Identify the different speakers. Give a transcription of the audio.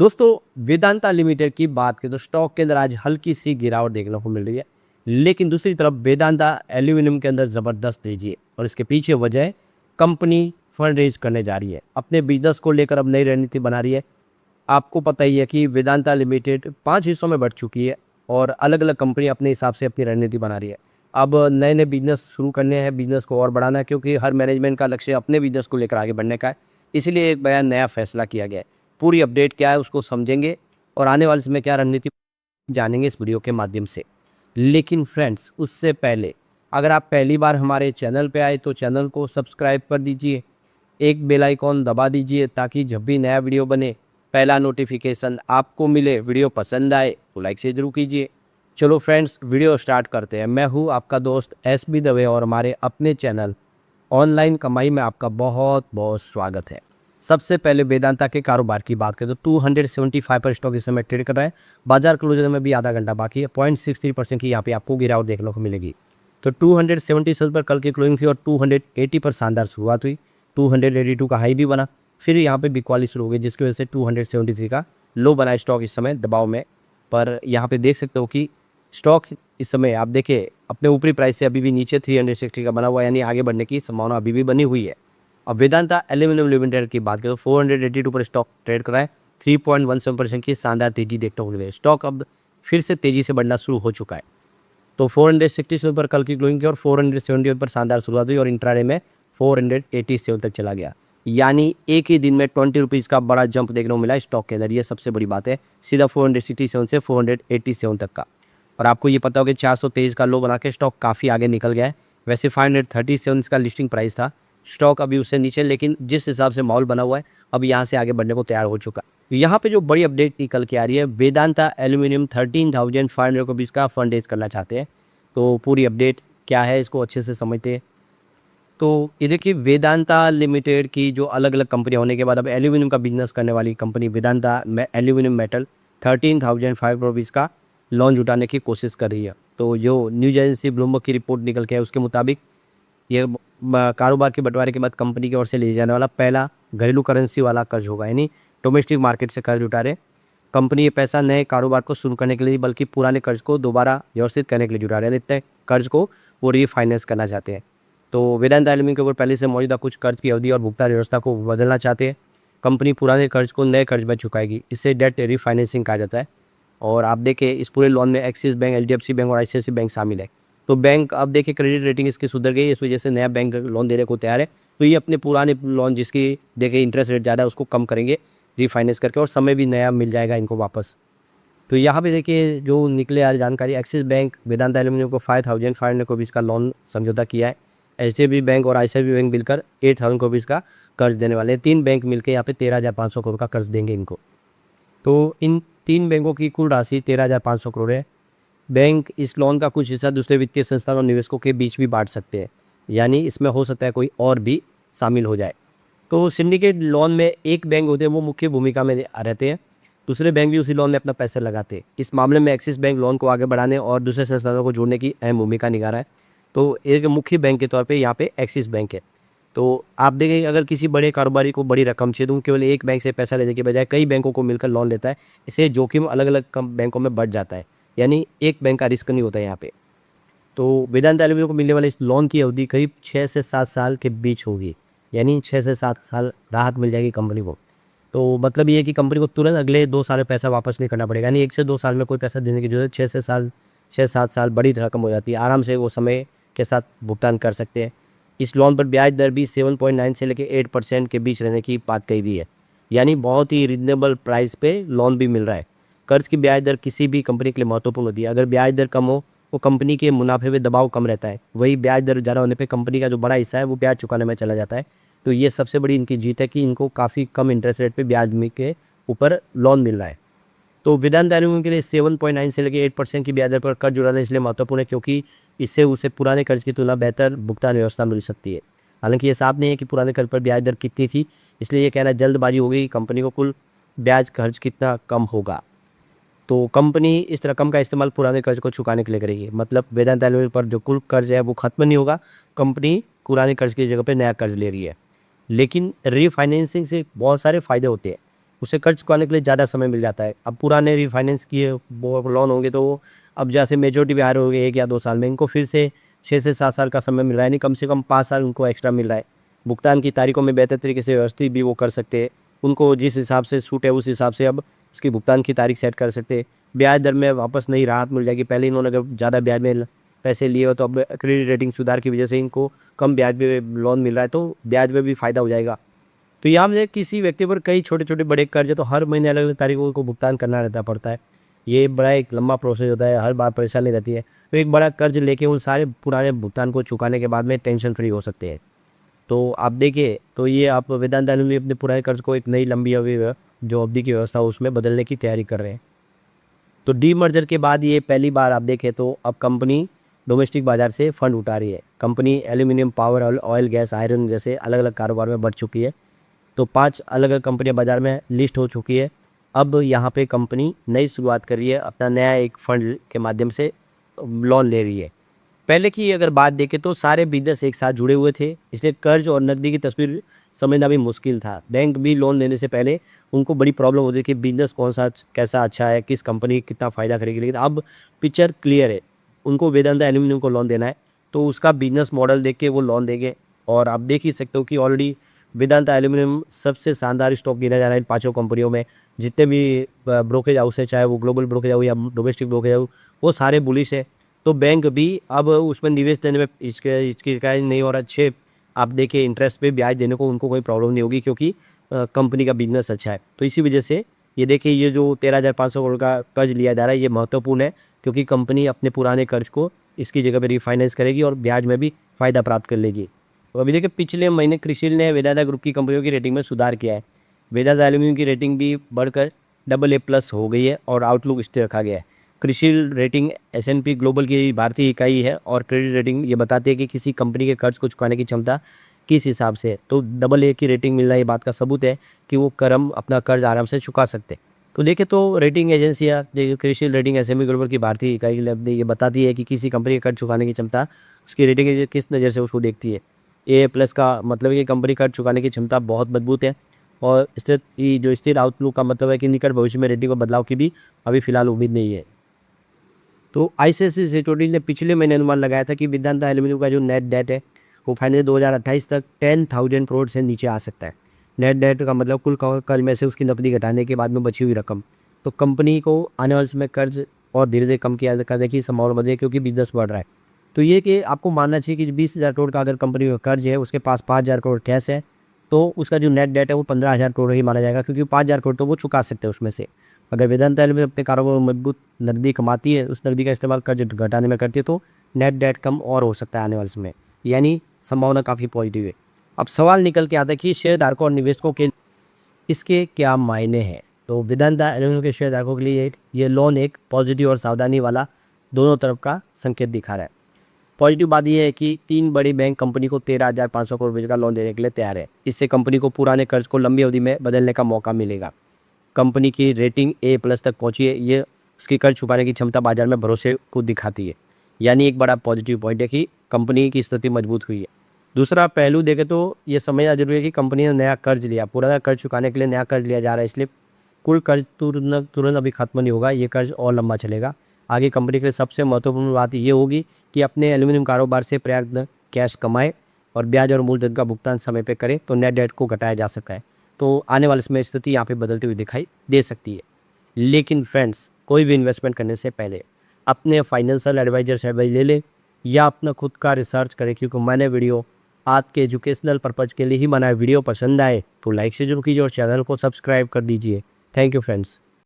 Speaker 1: दोस्तों, वेदांता लिमिटेड की बात करें तो स्टॉक के अंदर आज हल्की सी गिरावट देखने को मिल रही है। लेकिन दूसरी तरफ वेदांता एल्यूमिनियम के अंदर ज़बरदस्त तेजी है और इसके पीछे वजह है कंपनी फंड रेज करने जा रही है, अपने बिजनेस को लेकर अब नई रणनीति बना रही है। आपको पता ही है कि वेदांता लिमिटेड 5 हिस्सों में बढ़ चुकी है और अलग-अलग कंपनी अपने हिसाब से अपनी रणनीति बना रही है। अब नए-नए बिज़नेस शुरू करने हैं, बिज़नेस को और बढ़ाना है क्योंकि हर मैनेजमेंट का लक्ष्य अपने बिज़नेस को लेकर आगे बढ़ने का है। इसीलिए एक बयान नया फैसला किया गया है। पूरी अपडेट क्या है उसको समझेंगे और आने वाले समय क्या रणनीति जानेंगे इस वीडियो के माध्यम से। लेकिन फ्रेंड्स, उससे पहले अगर आप पहली बार हमारे चैनल पे आए तो चैनल को सब्सक्राइब कर दीजिए, एक बेल आइकॉन दबा दीजिए ताकि जब भी नया वीडियो बने पहला नोटिफिकेशन आपको मिले। वीडियो पसंद आए तो लाइक से जरूर कीजिए। चलो फ्रेंड्स, वीडियो स्टार्ट करते हैं। मैं हूँ आपका दोस्त SB दवे और हमारे अपने चैनल ऑनलाइन कमाई में आपका बहुत बहुत स्वागत है। सबसे पहले वेदांता के कारोबार की बात करें तो 275 पर स्टॉक इस समय ट्रेड कर रहा है। बाजार क्लोजर में भी आधा घंटा बाकी है। 0.63% की यहाँ पे आपको गिरावट देखने को मिलेगी। तो 277 पर कल की क्लोजिंग थी और 280 पर शानदार शुरुआत हुई। 282 का हाई भी बना, फिर यहाँ पे बिकवाली शुरू हो गई जिसकी वजह से 273 का लो बना स्टॉक इस समय दबाव में। पर यहाँ पे देख सकते हो कि स्टॉक इस समय आप देखिए अपने ऊपरी प्राइस से अभी भी नीचे 360 का बना हुआ है, यानी आगे बढ़ने की संभावना अभी भी बनी हुई है। अब वेदांता एल्यूमिनियम लिमिटेड की बात करें तो 482 पर स्टॉक ट्रेड कर रहा है। 3.17% की शानदार तेजी देखने को मिली है। स्टॉक अब फिर से तेजी से बढ़ना शुरू हो चुका है। तो 467 पर कल की क्लोजिंग की और 471 पर शानदार शुरुआत हुई और इंट्राडे में 487 तक चला गया। यानी एक ही दिन में 20 रुपीज़ का बड़ा जंप देखने को मिला स्टॉक के अंदर। ये सबसे बड़ी बात है, सीधा 467 से 487 तक का। और आपको ये पता हो कि 423 का लो बना के स्टॉक काफ़ी आगे निकल गया है। वैसे 537 का लिस्टिंग प्राइस था, स्टॉक अभी उससे नीचे, लेकिन जिस हिसाब से माहौल बना हुआ है अब यहाँ से आगे बढ़ने को तैयार हो चुका है। यहाँ पे जो बड़ी अपडेट निकल के आ रही है, वेदांता एल्यूमिनियम 13,500 रुपीज़ का फंड रेज करना चाहते हैं। तो पूरी अपडेट क्या है इसको अच्छे से समझते हैं। तो ये देखिए, वेदांता लिमिटेड की जो अलग अलग कंपनी होने के बाद अब एल्यूमिनियम का बिजनेस करने वाली company Vedanta aluminium metal 13,500 rupees का लॉन्च उठाने की कोशिश कर रही है। तो जो न्यूज एजेंसी ब्लूमबर्ग की रिपोर्ट निकल के है उसके मुताबिक ये कारोबार के बंटवारे के बाद कंपनी की ओर से लिए जाने वाला पहला घरेलू करेंसी वाला कर्ज होगा, यानी डोमेस्टिक मार्केट से कर्ज उठा रहे कंपनी। ये पैसा नए कारोबार को शुरू करने के लिए बल्कि पुराने कर्ज को दोबारा व्यवस्थित करने के लिए जुटा रहे हैं। देखते हैं कर्ज को वो रीफाइनेंस करना चाहते हैं। तो वेदांता एल्यूमिनियम के ऊपर पहले से मौजूदा कुछ कर्ज की अवधि और भुगतान व्यवस्था को बदलना चाहते हैं। कंपनी पुराने कर्ज को नए कर्ज में चुकाएगी, इससे डेट रीफाइनेंसिंग कहा जाता है। और आप देखें इस पूरे लोन में एक्सिस बैंक, HDFC बैंक और ICICI बैंक शामिल है। तो बैंक अब देखिए क्रेडिट रेटिंग इसकी सुधर गई, इस वजह से नया बैंक लोन देने को तैयार है। तो ये अपने पुराने लोन जिसकी देखिए इंटरेस्ट रेट ज़्यादा है उसको कम करेंगे रीफाइनेंस करके और समय भी नया मिल जाएगा इनको वापस। तो यहाँ पे देखिए जो निकले आ जानकारी, एक्सिस बैंक वेदांता एल्यूमिनियम को 5,500 रुपीज़ का लोन समझौता किया है। HDFC बैंक और ICICI बैंक मिलकर 8,000 रुपीज़ का कर्ज देने वाले हैं। 3 बैंक मिलकर यहाँ पे 13,500 करोड़ का कर्ज देंगे इनको। तो इन 3 बैंकों की कुल राशि 13,500 करोड़ है। बैंक इस लोन का कुछ हिस्सा दूसरे वित्तीय संस्थान और निवेशकों के बीच भी बांट सकते हैं, यानी इसमें हो सकता है कोई और भी शामिल हो जाए। तो सिंडिकेट लोन में एक बैंक होते हैं वो मुख्य भूमिका में रहते हैं, दूसरे बैंक भी उसी लोन में अपना पैसा लगाते हैं। इस मामले में एक्सिस बैंक लोन को आगे बढ़ाने और दूसरे संस्थानों को जोड़ने की अहम भूमिका निभा रहा है। तो एक मुख्य बैंक के तौर पे यहाँ पे एक्सिस बैंक है। तो आप देखें अगर किसी बड़े कारोबारी को बड़ी रकम चाहिए तो वो केवल एक बैंक से पैसा लेने के बजाय कई बैंकों को मिलकर लोन लेता है। इससे जोखिम अलग अलग बैंकों में बढ़ जाता है, यानी एक बैंक का रिस्क नहीं होता है यहाँ पे। तो वेदांता एल्यूमिनियम को मिलने वाले इस लोन की अवधि करीब 6 से 7 साल के बीच होगी, यानी 6 से 7 साल राहत मिल जाएगी कंपनी को। तो मतलब ये है कि कंपनी को तुरंत अगले 2 साल में पैसा वापस नहीं करना पड़ेगा, यानी 1 से 2 साल में कोई पैसा देने की जरूरत, 6-7 साल बड़ी रकम हो जाती है। आराम से वो समय के साथ भुगतान कर सकते हैं। इस लोन पर ब्याज दर भी 7.9 से लेकर 8% के बीच रहने की बात कही गई है, यानी बहुत ही रिजनेबल प्राइस पे लोन भी मिल रहा है। कर्ज की ब्याज दर किसी भी कंपनी के लिए महत्वपूर्ण होती है। अगर ब्याज दर कम हो वो कंपनी के मुनाफे में दबाव कम रहता है, वही ब्याज दर ज़्यादा होने पे कंपनी का जो बड़ा हिस्सा है वो ब्याज चुकाने में चला जाता है। तो ये सबसे बड़ी इनकी जीत है कि इनको काफ़ी कम इंटरेस्ट रेट पे ब्याज के ऊपर लोन मिल रहा है। तो वेदांता एल्यूमिनियम के लिए 7.9 से लेकर 8% की ब्याज दर पर कर्ज जुड़ाना इसलिए महत्वपूर्ण है क्योंकि इससे उसे पुराने कर्ज की तुलना बेहतर भुगतान व्यवस्था मिल सकती है। हालांकि ये साफ नहीं है कि पुराने कर्ज पर ब्याज दर कितनी थी, इसलिए ये कहना जल्दबाजी हो गई। कंपनी को कुल ब्याज खर्च कितना कम होगा, तो कंपनी इस रकम का इस्तेमाल पुराने कर्ज को चुकाने के लिए करेगी। मतलब वेदांता एल्यूमिनियम पर जो कुल कर्ज है वो खत्म नहीं होगा, कंपनी पुराने कर्ज की जगह पे नया कर्ज ले रही है। लेकिन रीफाइनेंसिंग से बहुत सारे फ़ायदे होते हैं। उसे कर्ज चुकाने के लिए ज़्यादा समय मिल जाता है। अब पुराने रिफाइनेंस किए वो लोन होंगे तो अब जैसे मेजोरिटी भी हायर हो गई 1 या 2 साल में, इनको फिर से 6 से 7 साल का समय मिल रहा है, नहीं कम से कम 5 साल उनको एक्स्ट्रा मिल रहा है। भुगतान की तारीखों में बेहतर तरीके से व्यवस्थित भी वो कर सकते हैं। उनको जिस हिसाब से सूट है उस हिसाब से अब उसकी भुगतान की तारीख सेट कर सकते हैं। ब्याज दर में वापस नई राहत मिल जाएगी। पहले इन्होंने अगर ज़्यादा ब्याज में पैसे लिए हो तो अब क्रेडिट रेटिंग सुधार की वजह से इनको कम ब्याज पे लोन मिल रहा है, तो ब्याज में भी फ़ायदा हो जाएगा। तो यहाँ में किसी व्यक्ति पर कई छोटे-छोटे बड़े कर्ज है, तो हर महीने अलग-अलग तारीखों को भुगतान करना रहता पड़ता है। ये बड़ा एक लंबा प्रोसेस होता है, हर बार परेशानी रहती है। तो एक बड़ा कर्ज लेके उन सारे पुराने भुगतान को चुकाने के बाद में टेंशन फ्री हो सकते हैं। तो आप देखिए, तो ये आप वेदांत में अपने पुराने कर्ज को एक नई लंबी जो अवधि की व्यवस्था है उसमें बदलने की तैयारी कर रहे हैं। तो डीमर्जर के बाद ये पहली बार आप देखें तो अब कंपनी डोमेस्टिक बाज़ार से फंड उठा रही है। Company aluminium, power, oil, gas, iron जैसे अलग-अलग कारोबार में बढ़ चुकी है। तो 5 अलग-अलग कंपनियाँ बाज़ार में लिस्ट हो चुकी है। अब यहाँ पे कंपनी नई शुरुआत कर रही है, अपना नया एक फंड के माध्यम से लोन ले रही है। पहले की अगर बात देखें तो सारे बिज़नेस एक साथ जुड़े हुए थे, इसलिए कर्ज और नकदी की तस्वीर समझना भी मुश्किल था। बैंक भी लोन लेने से पहले उनको बड़ी प्रॉब्लम होती थी कि बिज़नेस कौन-सा कैसा अच्छा है, किस कंपनी कितना फ़ायदा करेगी। लेकिन अब पिक्चर क्लियर है, उनको वेदांता एल्यूमीनियम को लोन देना है, तो उसका बिज़नेस मॉडल देख के वो लोन देंगे। और आप देख ही सकते हो कि ऑलरेडी वेदांता एल्यूमीनियम सबसे शानदार स्टॉक गिना जा रहा है इन 5 कंपनियों में। जितने भी ब्रोकरेज हाउस है, चाहे वो ग्लोबल ब्रोकरेज हाउस या डोमेस्टिक ब्रोकरेज हाउस, वो सारे बुलिश है। तो बैंक भी अब उसमें निवेश देने में हिचकिचाई नहीं, और अच्छे आप देखिए इंटरेस्ट पे ब्याज देने को उनको कोई प्रॉब्लम नहीं होगी, क्योंकि कंपनी का बिज़नेस अच्छा है। तो इसी वजह से ये देखिए, ये जो 13,500 करोड़ का कर्ज लिया जा रहा है ये महत्वपूर्ण है, क्योंकि कंपनी अपने पुराने कर्ज को इसकी जगह पे रिफाइनेंस करेगी और ब्याज में भी फ़ायदा प्राप्त कर लेगी। तो अभी देखिए, पिछले महीने क्रिसिल ने वेदांता ग्रुप की कंपनियों की रेटिंग में सुधार किया है। वेदांता एल्यूमीनियम की रेटिंग भी बढ़कर AA+ हो गई है और आउटलुक स्थिर रखा गया है। क्रिसिल रेटिंग S&P ग्लोबल की भारतीय इकाई है और क्रेडिट रेटिंग ये बताती है कि किसी कंपनी के कर्ज को चुकाने की क्षमता किस हिसाब से है। तो AA की रेटिंग मिलना ये बात का सबूत है कि वो अपना कर्ज आराम से चुका सकते हैं। तो देखें तो रेटिंग एजेंसियाँ क्रिसिल रेटिंग S&P ग्लोबल की भारतीय इकाई ये बताती है कि किसी कंपनी के कर्ज चुकाने की क्षमता, उसकी रेटिंग एजेंसी किस नज़र से उसको देखती है। AA+ का मतलब है कि कंपनी कर्ज चुकाने की क्षमता बहुत मजबूत है, और स्थिर आउटलुक का मतलब है कि निकट भविष्य में रेटिंग में बदलाव की भी अभी फिलहाल उम्मीद नहीं है। तो आईसीआईसीआई सिक्योरिटीज ने पिछले महीने अनुमान लगाया था कि वेदांता एल्यूमीनियम का जो नेट डेट है वो फाइनेंस 2028 तक 10,000 करोड़ से नीचे आ सकता है। नेट डेट का मतलब कुल कर्ज में से उसकी नकदी घटाने के बाद में बची हुई रकम। तो कंपनी को आने वाले समय कर्ज और धीरे धीरे कम किया करने की संभावना बढ़ रही है, क्योंकि बिजनेस बढ़ रहा है। तो ये कि आपको मानना चाहिए कि 20,000 करोड़ का अगर कंपनी का कर्ज है, उसके पास 5,000 करोड़ कैश है, तो उसका जो नेट डेट है वो 15,000 करोड़ ही माना जाएगा, क्योंकि 5,000 करोड़ तो वो चुका सकते हैं उसमें से। अगर वेदांता एल्यूमीनियम अपने कारोबार में मजबूत नकदी कमाती है, उस नकदी का इस्तेमाल कर्ज घटाने में करती है, तो नेट डेट कम और हो सकता है आने वाले समय, यानी संभावना काफ़ी पॉजिटिव है। अब सवाल निकल के आता है कि शेयरधारकों और निवेशकों के इसके क्या मायने हैं। तो वेदांता एल्यूमीनियम के शेयरधारकों के लिए ये लोन एक पॉजिटिव और सावधानी वाला दोनों तरफ का संकेत दिखा रहा है। पॉजिटिव बात यह है कि 3 बड़ी बैंक कंपनी को 13,500 करोड़ रुपये का लोन देने के लिए तैयार है। इससे कंपनी को पुराने कर्ज को लंबी अवधि में बदलने का मौका मिलेगा। कंपनी की रेटिंग A+ तक पहुंची है, ये उसकी कर्ज छुपाने की क्षमता बाजार में भरोसे को दिखाती है, यानी एक बड़ा पॉजिटिव पॉइंट है कि कंपनी की स्थिति मजबूत हुई है। दूसरा पहलू देखें तो ये समझना जरूरी है कि कंपनी ने नया कर्ज लिया, पुराना कर्ज चुकाने के लिए नया कर्ज लिया जा रहा है, इसलिए कुल कर्ज तुरंत अभी खत्म नहीं होगा, ये कर्ज और लंबा चलेगा। आगे कंपनी के लिए सबसे महत्वपूर्ण बात ये होगी कि अपने एल्यूमीनियम कारोबार से पर्याप्त कैश कमाए और ब्याज और मूलधन का भुगतान समय पर करे, तो नेट डेट को घटाया जा सकता है। तो आने वाले समय स्थिति यहाँ पे बदलती हुई दिखाई दे सकती है। लेकिन फ्रेंड्स, कोई भी इन्वेस्टमेंट करने से पहले अपने फाइनेंशियल एडवाइजर से एडवाइस ले ले या अपना खुद का रिसर्च करें, क्योंकि मैंने वीडियो आपके एजुकेशनल पर्पज़ के लिए ही बनाया। वीडियो पसंद आए तो लाइक से जरूर कीजिए और चैनल को सब्सक्राइब कर दीजिए। Thank you friends.